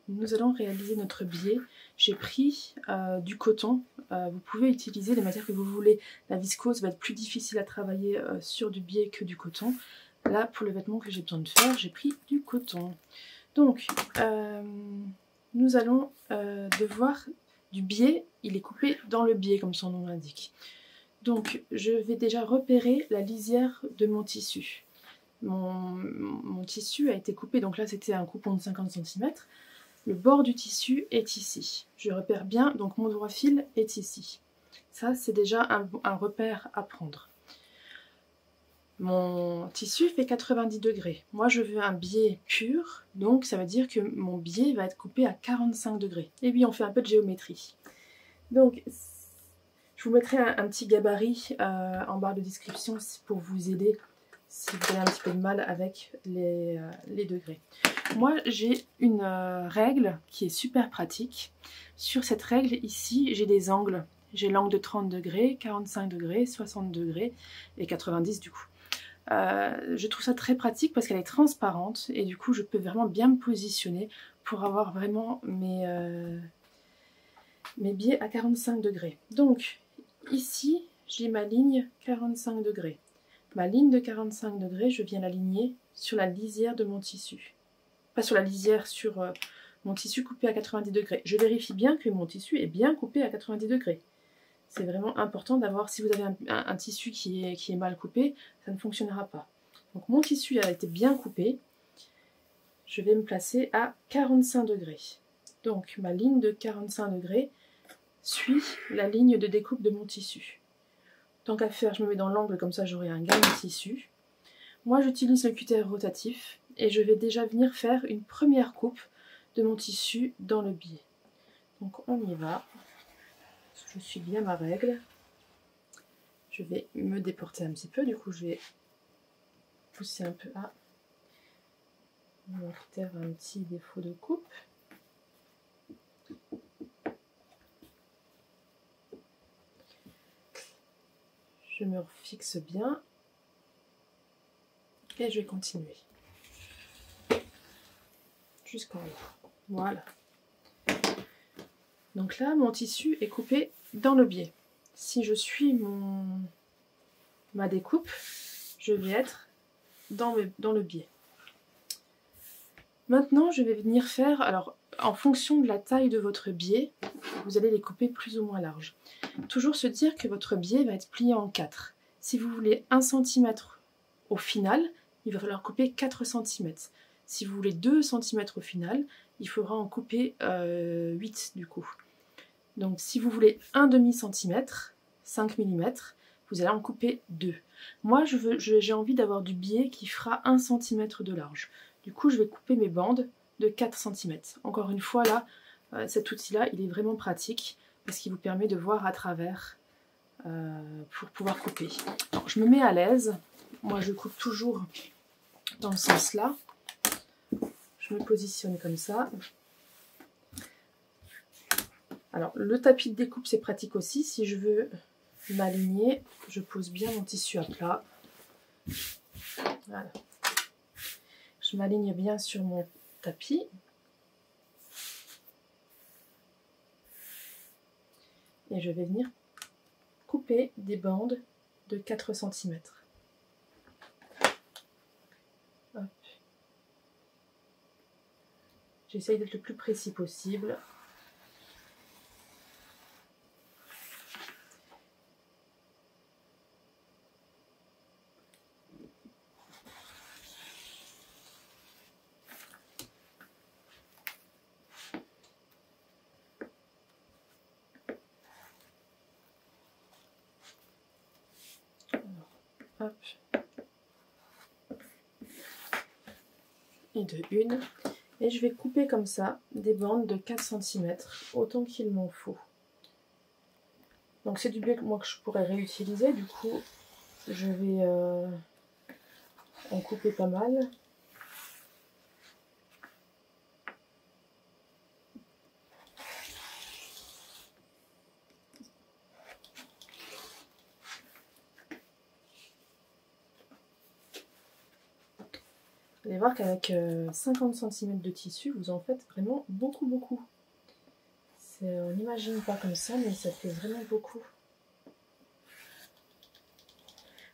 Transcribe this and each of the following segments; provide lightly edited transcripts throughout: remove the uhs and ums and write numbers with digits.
nous allons réaliser notre biais. J'ai pris du coton. Vous pouvez utiliser les matières que vous voulez. La viscose va être plus difficile à travailler sur du biais que du coton. Là, pour le vêtement que j'ai besoin de faire, j'ai pris du coton. Donc, nous allons devoir du biais. Il est coupé dans le biais, comme son nom l'indique. Donc, je vais déjà repérer la lisière de mon tissu. Mon tissu a été coupé, donc là c'était un coupon de 50 cm. Le bord du tissu est ici. Je repère bien, donc mon droit fil est ici. Ça, c'est déjà un repère à prendre. Mon tissu fait 90 degrés. Moi, je veux un biais pur, donc ça veut dire que mon biais va être coupé à 45 degrés. Et puis, on fait un peu de géométrie. Donc, je vous mettrai un petit gabarit en barre de description pour vous aider si vous avez un petit peu de mal avec les degrés. Moi, j'ai une règle qui est super pratique. Sur cette règle, ici, j'ai des angles. J'ai l'angle de 30 degrés, 45 degrés, 60 degrés et 90 du coup. Je trouve ça très pratique parce qu'elle est transparente et du coup, je peux vraiment bien me positionner pour avoir vraiment mes biais à 45 degrés. Donc, ici, j'ai ma ligne 45 degrés. Ma ligne de 45 degrés, je viens l'aligner sur la lisière de mon tissu. Pas sur la lisière, sur mon tissu coupé à 90 degrés. Je vérifie bien que mon tissu est bien coupé à 90 degrés. C'est vraiment important d'avoir, si vous avez un tissu qui est mal coupé, ça ne fonctionnera pas. Donc mon tissu a été bien coupé. Je vais me placer à 45 degrés. Donc ma ligne de 45 degrés suit la ligne de découpe de mon tissu. Tant qu'à faire, je me mets dans l'angle, comme ça j'aurai un gain de tissu. Moi j'utilise le cutter rotatif et je vais déjà venir faire une première coupe de mon tissu dans le biais. Donc on y va. Je suis bien ma règle. Je vais me déporter un petit peu, du coup je vais pousser un peu à mon cutter a un petit défaut de coupe. Je me fixe bien et je vais continuer jusqu'en haut. Voilà. Donc là, mon tissu est coupé dans le biais. Si je suis ma découpe, je vais être dans le biais. Maintenant, je vais venir faire, alors en fonction de la taille de votre biais, vous allez les couper plus ou moins larges. Toujours se dire que votre biais va être plié en 4. Si vous voulez 1 cm au final, il va falloir couper 4 cm. Si vous voulez 2 cm au final, il faudra en couper 8 du coup. Donc si vous voulez 1 demi centimètre, 5 mm, vous allez en couper 2. Moi j'ai envie d'avoir du biais qui fera 1 cm de large. Du coup je vais couper mes bandes de 4 cm. Encore une fois là, cet outil-là il est vraiment pratique parce qu'il vous permet de voir à travers pour pouvoir couper. Alors, je me mets à l'aise. Moi je coupe toujours dans le sens là. Je me positionne comme ça. Alors le tapis de découpe c'est pratique aussi. Si je veux m'aligner, je pose bien mon tissu à plat. Voilà. Je m'aligne bien sur mon tapis. Et je vais venir couper des bandes de 4 cm. J'essaye d'être le plus précis possible. Hop. Et de une. Et je vais couper comme ça des bandes de 4 cm, autant qu'il m'en faut. Donc c'est du biais que je pourrais réutiliser, du coup je vais en couper pas mal. Vous allez voir qu'avec 50 cm de tissu, vous en faites vraiment beaucoup, beaucoup. On n'imagine pas comme ça, mais ça fait vraiment beaucoup.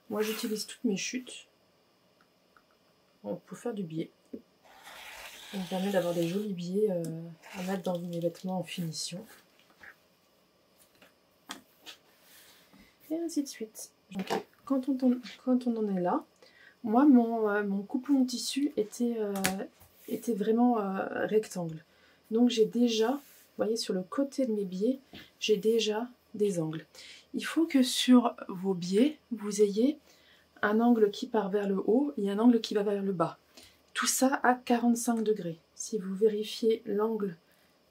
Moi, j'utilise toutes mes chutes pour faire du biais. Ça me permet d'avoir des jolis biais à mettre dans mes vêtements en finition. Et ainsi de suite. Donc, quand on en est là, moi, mon coupon de tissu était vraiment rectangle. Donc, j'ai déjà, vous voyez, sur le côté de mes biais, j'ai déjà des angles. Il faut que sur vos biais, vous ayez un angle qui part vers le haut et un angle qui va vers le bas. Tout ça à 45 degrés. Si vous vérifiez l'angle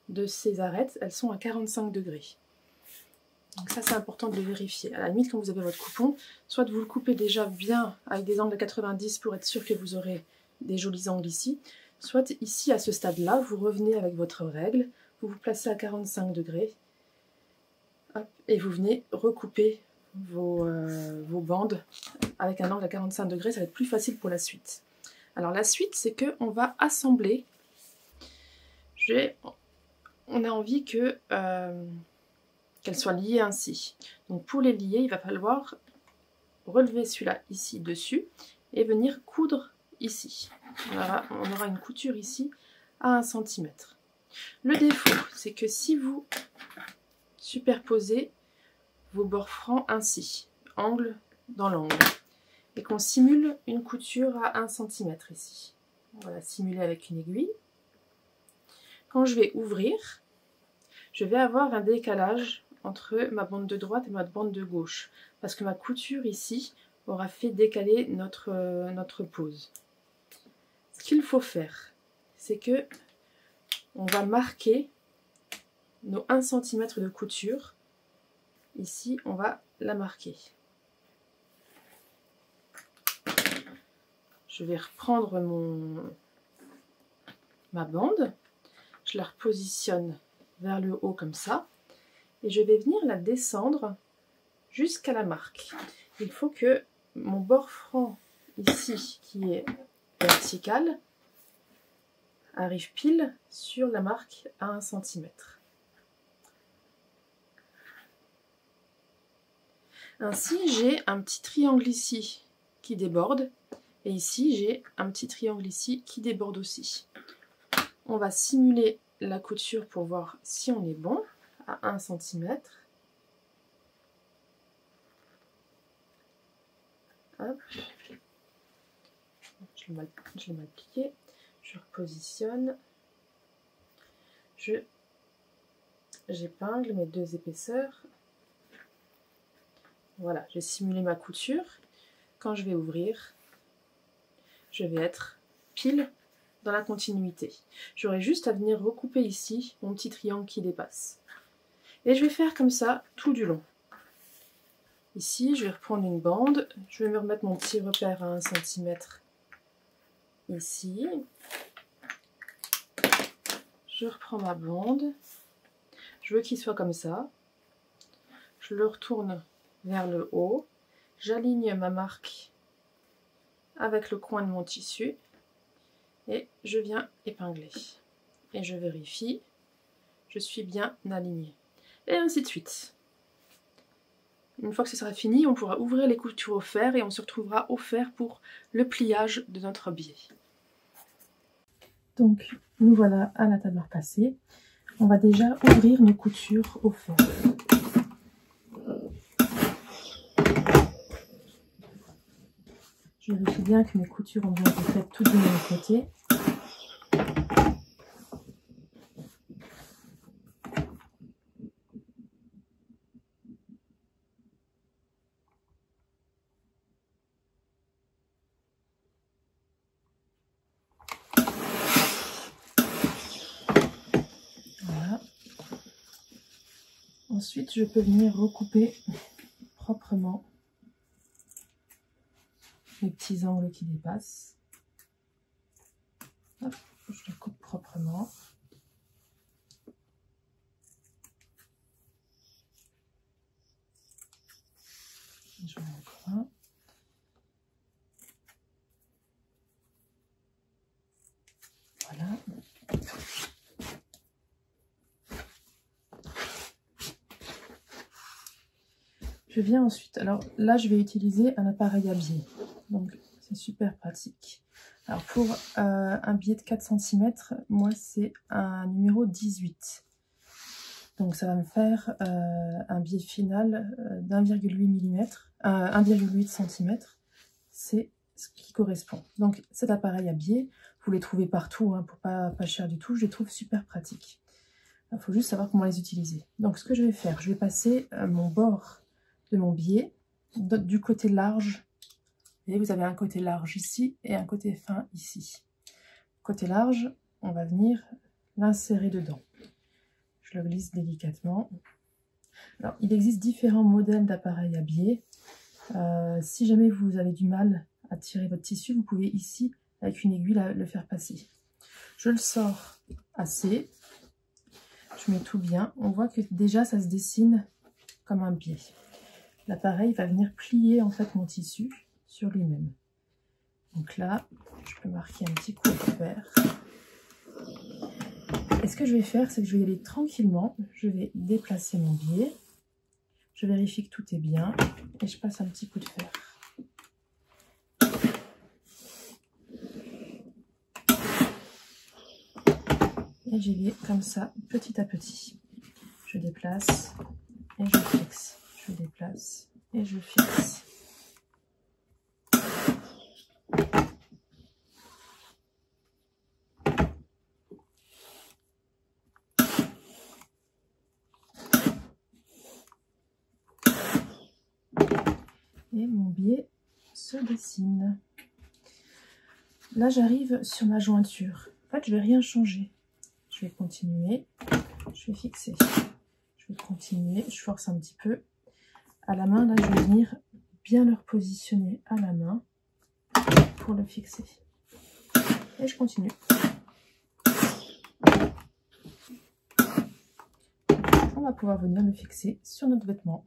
de ces arêtes, elles sont à 45 degrés. Donc ça, c'est important de le vérifier. À la limite, quand vous avez votre coupon, soit vous le coupez déjà bien avec des angles à 90 pour être sûr que vous aurez des jolis angles ici, soit ici, à ce stade-là, vous revenez avec votre règle, vous vous placez à 45 degrés, hop, et vous venez recouper vos bandes avec un angle à 45 degrés, ça va être plus facile pour la suite. Alors la suite, c'est qu'on va assembler. On a envie qu'elles soient liées ainsi. Donc pour les lier, il va falloir relever celui-là ici dessus et venir coudre ici. On aura une couture ici à 1 cm. Le défaut, c'est que si vous superposez vos bords francs ainsi, angle dans l'angle, et qu'on simule une couture à 1 cm ici. On va la simuler avec une aiguille. Quand je vais ouvrir, je vais avoir un décalage entre ma bande de droite et ma bande de gauche, parce que ma couture ici aura fait décaler notre pose. Ce qu'il faut faire, c'est que on va marquer nos 1 cm de couture. Ici, on va la marquer. Je vais reprendre ma bande, je la repositionne vers le haut comme ça, et je vais venir la descendre jusqu'à la marque. Il faut que mon bord franc ici, qui est vertical, arrive pile sur la marque à 1 cm. Ainsi, j'ai un petit triangle ici qui déborde, et ici, j'ai un petit triangle ici qui déborde aussi. On va simuler la couture pour voir si on est bon à 1 cm. Hop. Je l'ai mal plié. Je repositionne. J'épingle mes 2 épaisseurs. Voilà, j'ai simulé ma couture. Quand je vais ouvrir, je vais être pile dans la continuité. J'aurai juste à venir recouper ici mon petit triangle qui dépasse. Et je vais faire comme ça tout du long. Ici, je vais reprendre une bande. Je vais me remettre mon petit repère à 1 cm ici. Je reprends ma bande. Je veux qu'il soit comme ça. Je le retourne vers le haut. J'aligne ma marque avec le coin de mon tissu. Et je viens épingler. Et je vérifie. Je suis bien alignée. Et ainsi de suite. Une fois que ce sera fini, on pourra ouvrir les coutures au fer et on se retrouvera au fer pour le pliage de notre biais. Donc, nous voilà à la table à repasser. On va déjà ouvrir nos coutures au fer. Je vérifie bien que mes coutures ont bien été faites toutes de mon côté. Voilà. Ensuite, je peux venir recouper proprement les petits angles qui dépassent. Hop, je le coupe proprement. Je mets encore un. Je viens ensuite, alors là je vais utiliser un appareil à biais, donc c'est super pratique. Alors pour un biais de 4 cm, moi c'est un numéro 18. Donc ça va me faire un biais final d'1,8 mm, 1,8 cm, c'est ce qui correspond. Donc cet appareil à biais, vous les trouvez partout, hein, pour pas cher du tout, je les trouve super pratiques. Il faut juste savoir comment les utiliser. Donc ce que je vais faire, je vais passer mon bord de mon biais du côté large. Vous voyez, vous avez un côté large ici et un côté fin ici. Côté large, on va venir l'insérer dedans. Je le glisse délicatement. Alors, il existe différents modèles d'appareils à biais. Si jamais vous avez du mal à tirer votre tissu, vous pouvez ici, avec une aiguille, le faire passer. Je le sors assez. Je mets tout bien. On voit que déjà, ça se dessine comme un biais. L'appareil va venir plier en fait mon tissu sur lui-même. Donc là, je peux marquer un petit coup de fer. Et ce que je vais faire, c'est que je vais y aller tranquillement. Je vais déplacer mon biais. Je vérifie que tout est bien. Et je passe un petit coup de fer. Et j'y vais comme ça, petit à petit. Je déplace et je fixe. Je déplace et je fixe. Et mon biais se dessine. Là, j'arrive sur ma jointure. En fait, je ne vais rien changer. Je vais continuer. Je vais fixer. Je vais continuer. Je force un petit peu. À la main, là, je vais venir bien le repositionner à la main pour le fixer. Et je continue. On va pouvoir venir le fixer sur notre vêtement.